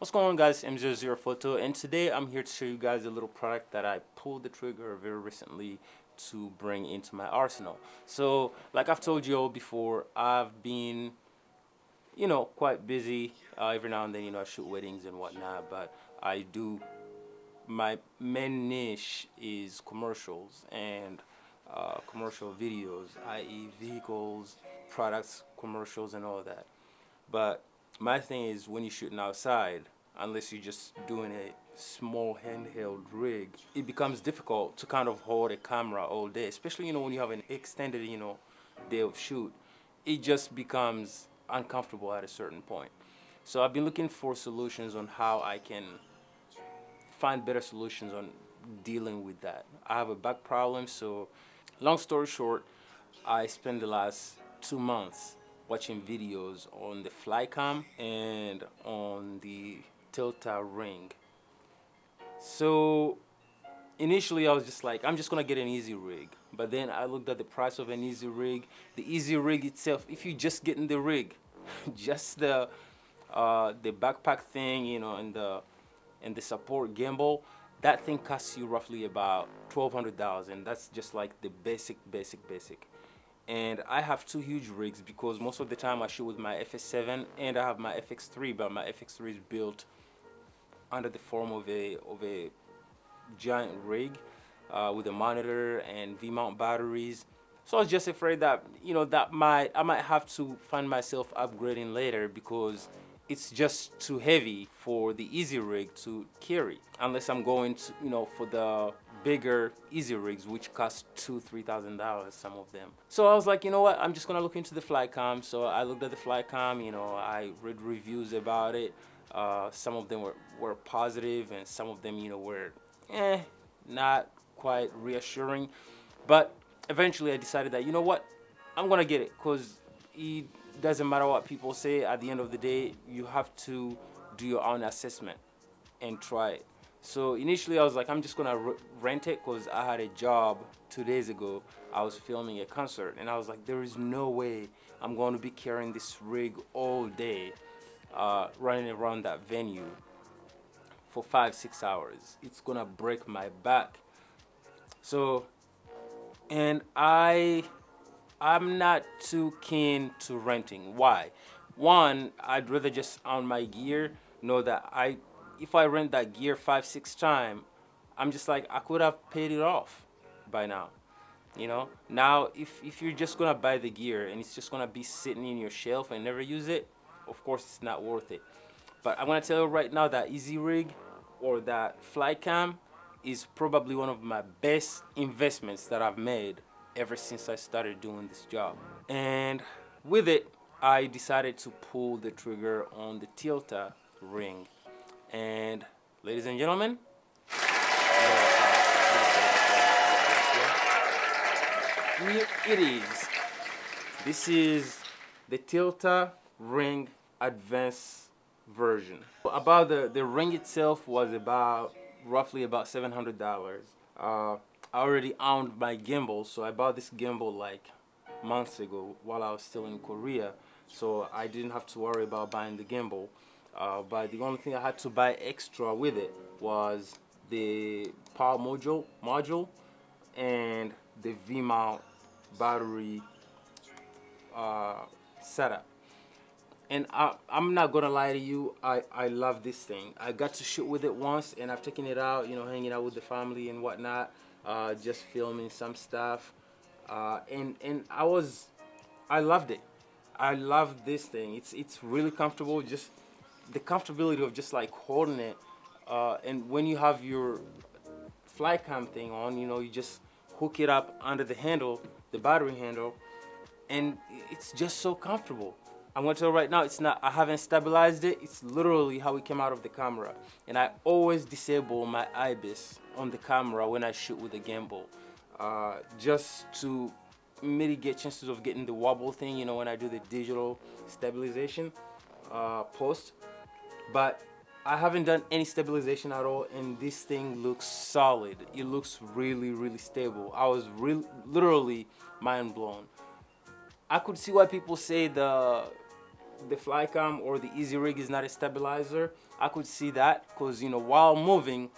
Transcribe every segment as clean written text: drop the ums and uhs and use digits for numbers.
What's going on, guys? M00 Photo, and today I'm here to show you guys a little product that I pulled the trigger very recently to bring into my arsenal. So like I've told you all before, I've been quite busy. Every now and then I shoot weddings and whatnot, but I do my main niche is commercials and commercial videos, i.e. vehicles, products, commercials, and all that. But my thing is, when you're shooting outside, unless you're just doing a small handheld rig, it becomes difficult to kind of hold a camera all day, especially when you have an extended day of shoot. It just becomes uncomfortable at a certain point. So I've been looking for solutions on how I can find better solutions on dealing with that. I have a back problem, so long story short, I spent the last 2 months watching videos on the Flycam and on the Tilta Ring. So initially I was just like, I'm just gonna get an easy rig. But then I looked at the price of an easy rig. The easy rig itself, if you just get in the rig, just the backpack thing, and the support gimbal, that thing costs you roughly about $1,200, and that's just like the basic. And I have two huge rigs because most of the time I shoot with my FS7 and I have my FX3, but my FX3 is built under the form of a giant rig with a monitor and V-mount batteries. So I was just afraid that that I might have to find myself upgrading later because it's just too heavy for the easy rig to carry, unless I'm going to for the bigger easy rigs, which cost $2,000-$3,000, some of them. So I was like, you know what, I'm just gonna look into the Flycam. So I looked at the Flycam, I read reviews about it. Some of them were positive, and some of them were not quite reassuring. But eventually I decided that, you know what, I'm gonna get it, because it doesn't matter what people say. At the end of the day, you have to do your own assessment and try it. So initially I was like, I'm just gonna rent it, because I had a job 2 days ago. I was filming a concert, and I was like, there is no way I'm going to be carrying this rig all day, running around that venue for 5-6 hours. It's gonna break my back. So, and I'm not too keen to renting. Why? One, I'd rather just own my gear, know that if I rent that gear 5-6 times, I'm just like, I could have paid it off by now. Now if you're just gonna buy the gear and it's just gonna be sitting in your shelf and never use it, of course it's not worth it. But I'm gonna tell you right now that Easy Rig or that Flycam is probably one of my best investments that I've made ever since I started doing this job. And with it, I decided to pull the trigger on the Tilta Ring. And ladies and gentlemen, here it is. This is the Tilta Ring Advanced version. About the ring itself was roughly about $700. I already owned my gimbal, so I bought this gimbal like months ago while I was still in Korea, so I didn't have to worry about buying the gimbal. But the only thing I had to buy extra with it was the power module and the V-mount battery setup. And I'm not gonna lie to you, I love this thing. I got to shoot with it once, and I've taken it out, hanging out with the family and whatnot, just filming some stuff, and I loved it. I love this thing. It's really comfortable. Just the comfortability of just like holding it, and when you have your Flycam thing on, you just hook it up under the handle, the battery handle, and it's just so comfortable. I'm going to tell you right now, it's not, I haven't stabilized it. It's literally how it came out of the camera. And I always disable my IBIS on the camera when I shoot with a gimbal, just to mitigate chances of getting the wobble thing, when I do the digital stabilization post. But I haven't done any stabilization at all, and this thing looks solid. It looks really stable. I was literally mind blown. I could see why people say the Flycam or the Easy Rig is not a stabilizer, I could see that because, while moving,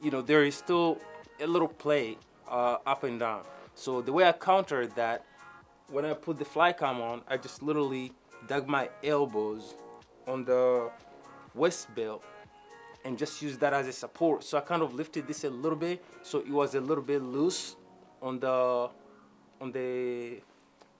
there is still a little play up and down. So the way I countered that, when I put the Flycam on, I just literally dug my elbows on the waist belt and just used that as a support. So I kind of lifted this a little bit, so it was a little bit loose on the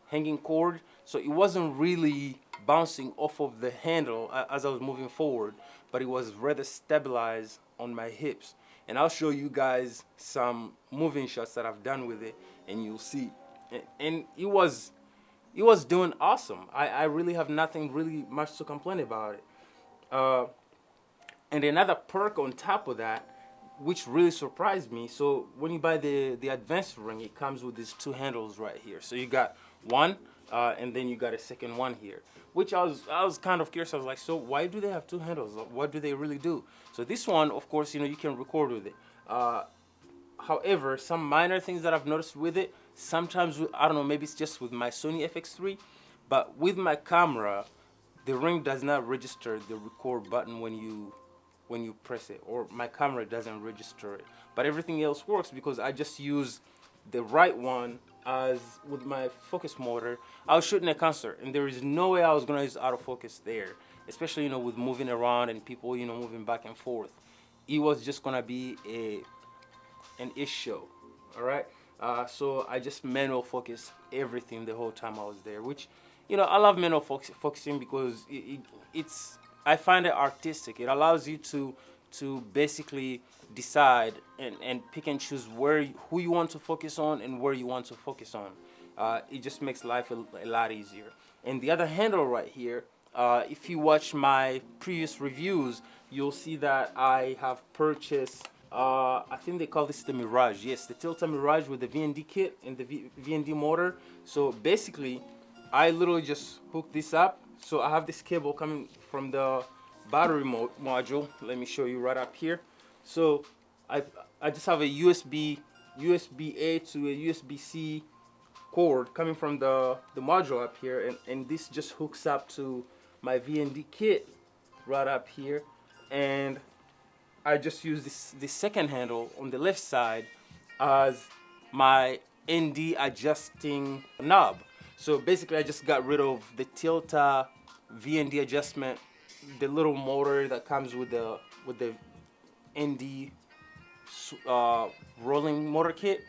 hanging cord, so it wasn't really bouncing off of the handle as I was moving forward, but it was rather stabilized on my hips. And I'll show you guys some moving shots that I've done with it, and you'll see. And it was doing awesome. I really have nothing really much to complain about it. And another perk on top of that, which really surprised me. So when you buy the advanced ring, it comes with these two handles right here. So you got one, and then you got a second one here. Which I was kind of curious. I was like, so why do they have two handles? What do they really do? So this one, of course, you can record with it. However, some minor things that I've noticed with it, sometimes I don't know, maybe it's just with my Sony FX3, but with my camera, the ring does not register the record button when you press it, or my camera doesn't register it. But everything else works because I just use the right one. As with my focus motor, I was shooting a concert, and there is no way I was gonna use autofocus there, especially with moving around and people moving back and forth. It was just gonna be an issue. All right. So I just manual focus everything the whole time I was there, which I love manual focusing because it's I find it artistic. It allows you to basically decide and pick and choose who you want to focus on and where you want to focus on. It just makes life a lot easier. And the other handle right here, if you watch my previous reviews, you'll see that I have purchased, I think they call this the Mirage. Yes, the Tilta Mirage with the VND kit and the VND motor. So basically, I literally just hook this up. So I have this cable coming from the battery module. Let me show you right up here. So I just have a USB A to a USB-C cord coming from the module up here, and this just hooks up to my VND kit right up here, and I just use this second handle on the left side as my ND adjusting knob. So basically I just got rid of the Tilta VND adjustment, the little motor that comes with the ND rolling motor kit,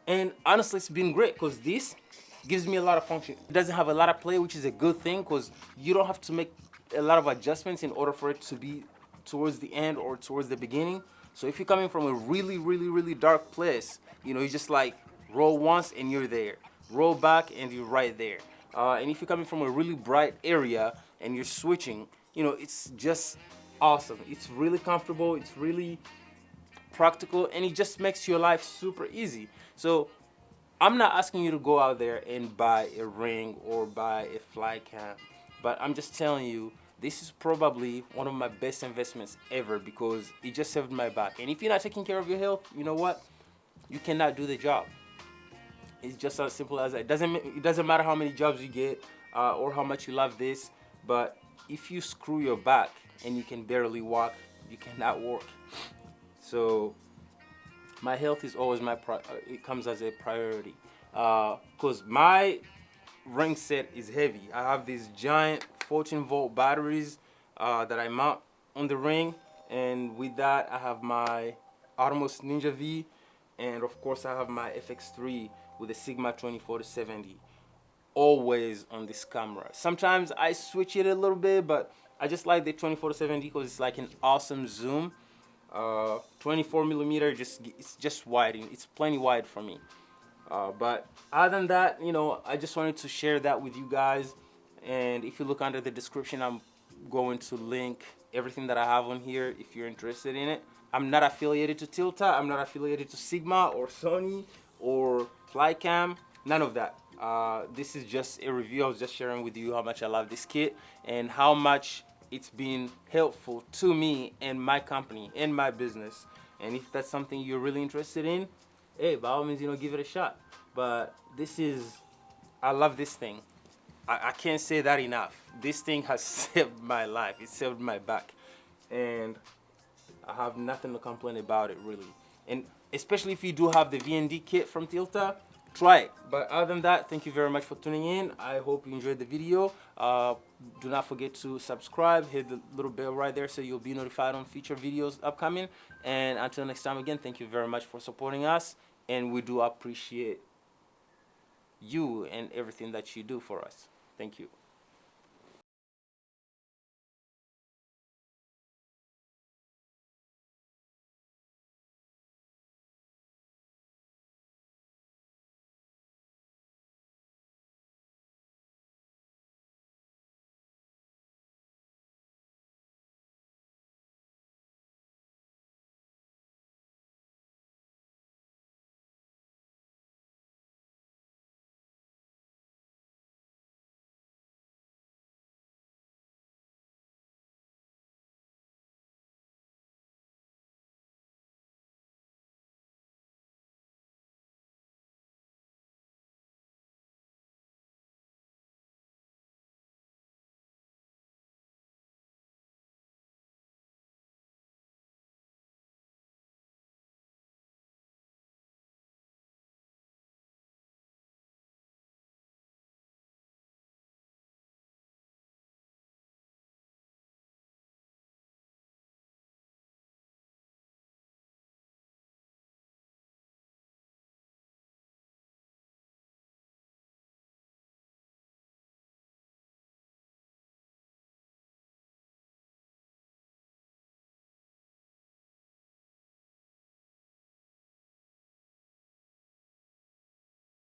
and honestly it's been great because this gives me a lot of function. It doesn't have a lot of play, which is a good thing because you don't have to make a lot of adjustments in order for it to be towards the end or towards the beginning. So if you're coming from a really dark place, you just like roll once and you're there, roll back and you're right there. And if you're coming from a really bright area and you're switching, it's just awesome. It's really comfortable, it's really practical, and it just makes your life super easy. So I'm not asking you to go out there and buy a ring or buy a Flycam, but I'm just telling you, this is probably one of my best investments ever because it just saved my back. And if you're not taking care of your health, you know what? You cannot do the job. It's just as simple as that. It doesn't matter how many jobs you get or how much you love this, but if you screw your back and you can barely walk, you cannot work. So my health is always it comes as a priority because my ring set is heavy. I have these giant 14-volt batteries that I mount on the ring, and with that I have my Atomos Ninja V, and of course I have my FX3 with a Sigma 24-70 always on this camera. Sometimes I switch it a little bit, but I just like the 24-70 because it's like an awesome zoom. 24mm, it's just wide. It's plenty wide for me. But other than that, I just wanted to share that with you guys. And if you look under the description, I'm going to link everything that I have on here if you're interested in it. I'm not affiliated to Tilta. I'm not affiliated to Sigma or Sony or Flycam. None of that. This is just a review. I was just sharing with you how much I love this kit and how much it's been helpful to me and my company and my business. And if that's something you're really interested in, hey, by all means, give it a shot. But I love this thing. I can't say that enough. This thing has saved my life. It saved my back, and I have nothing to complain about it really. And especially if you do have the VND kit from Tilta, try it. But other than that, thank you very much for tuning in. I hope you enjoyed the video. Do not forget to subscribe, hit the little bell right there so you'll be notified on future videos upcoming. And until next time again, thank you very much for supporting us. And we do appreciate you and everything that you do for us. Thank you.